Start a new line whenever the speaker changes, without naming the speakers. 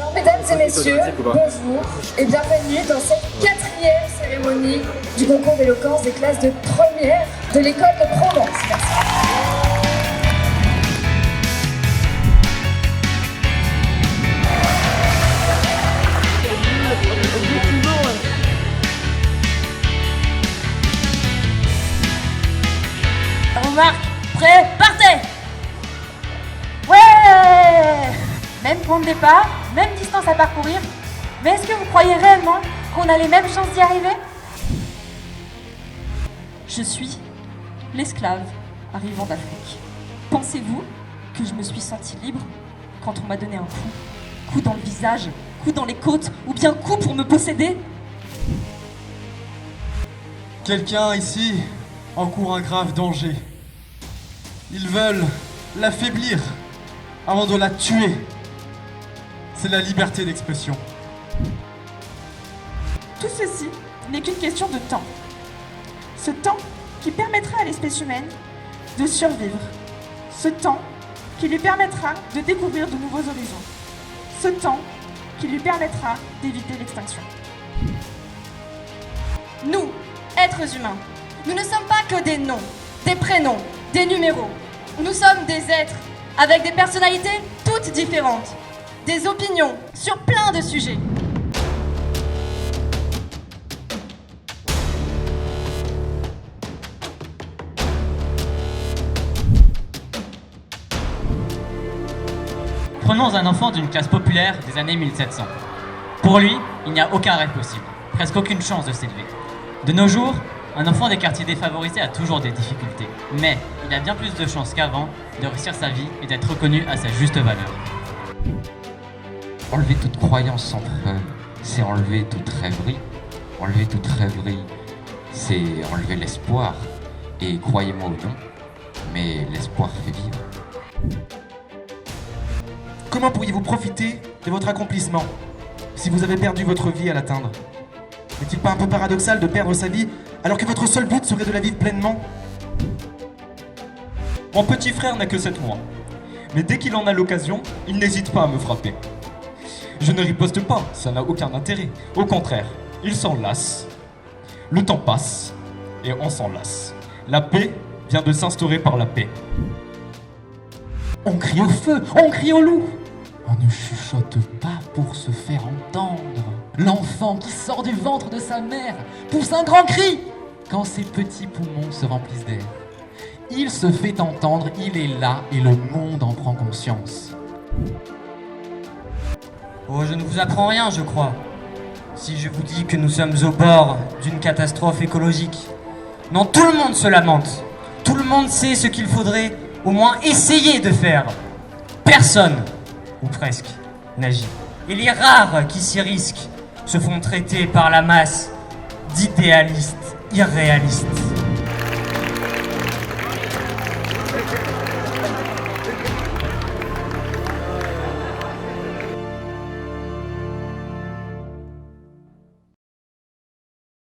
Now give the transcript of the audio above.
Alors, mesdames et messieurs, bonjour et bienvenue dans cette 4e cérémonie du concours d'éloquence des classes de première de l'école de Provence. Merci.
Remarque, prêt, partez! Ouais! Même point de départ, même distance à parcourir. Mais est-ce que vous croyez réellement qu'on a les mêmes chances d'y arriver? Je suis l'esclave arrivant d'Afrique. Pensez-vous que je me suis sentie libre quand on m'a donné un coup? Coup dans le visage, coup dans les côtes, ou bien coup pour me posséder?
Quelqu'un ici encourt un grave danger. Ils veulent l'affaiblir avant de la tuer. C'est la liberté d'expression.
Tout ceci n'est qu'une question de temps. Ce temps qui permettra à l'espèce humaine de survivre. Ce temps qui lui permettra de découvrir de nouveaux horizons. Ce temps qui lui permettra d'éviter l'extinction.
Nous, êtres humains, nous ne sommes pas que des noms, des prénoms, des numéros. Nous sommes des êtres avec des personnalités toutes différentes, des opinions sur plein de sujets.
Prenons un enfant d'une classe populaire des années 1700. Pour lui, il n'y a aucun rêve possible, presque aucune chance de s'élever. De nos jours, un enfant des quartiers défavorisés a toujours des difficultés, mais il a bien plus de chances qu'avant de réussir sa vie et d'être reconnu à sa juste valeur.
Enlever toute croyance sans preuve, c'est enlever toute rêverie. Enlever toute rêverie, c'est enlever l'espoir. Et croyez-moi ou non, mais l'espoir fait vivre.
Comment pourriez-vous profiter de votre accomplissement si vous avez perdu votre vie à l'atteindre? N'est-il pas un peu paradoxal de perdre sa vie alors que votre seul but serait de la vivre pleinement?
Mon petit frère n'a que 7 mois. Mais dès qu'il en a l'occasion, il n'hésite pas à me frapper. Je ne riposte pas, ça n'a aucun intérêt. Au contraire, il s'en lasse. Le temps passe, et on s'en lasse. La paix vient de s'instaurer par la paix.
On crie au feu, on crie au loup. On ne chuchote pas pour se faire entendre. L'enfant qui sort du ventre de sa mère pousse un grand cri quand ses petits poumons se remplissent d'air. Il se fait entendre, il est là et le monde en prend conscience.
Oh, je ne vous apprends rien, je crois, si je vous dis que nous sommes au bord d'une catastrophe écologique. Non, tout le monde se lamente. Tout le monde sait ce qu'il faudrait au moins essayer de faire. Personne, ou presque, n'agit. Et les rares qui s'y risquent se font traiter par la masse d'idéalistes irréalistes.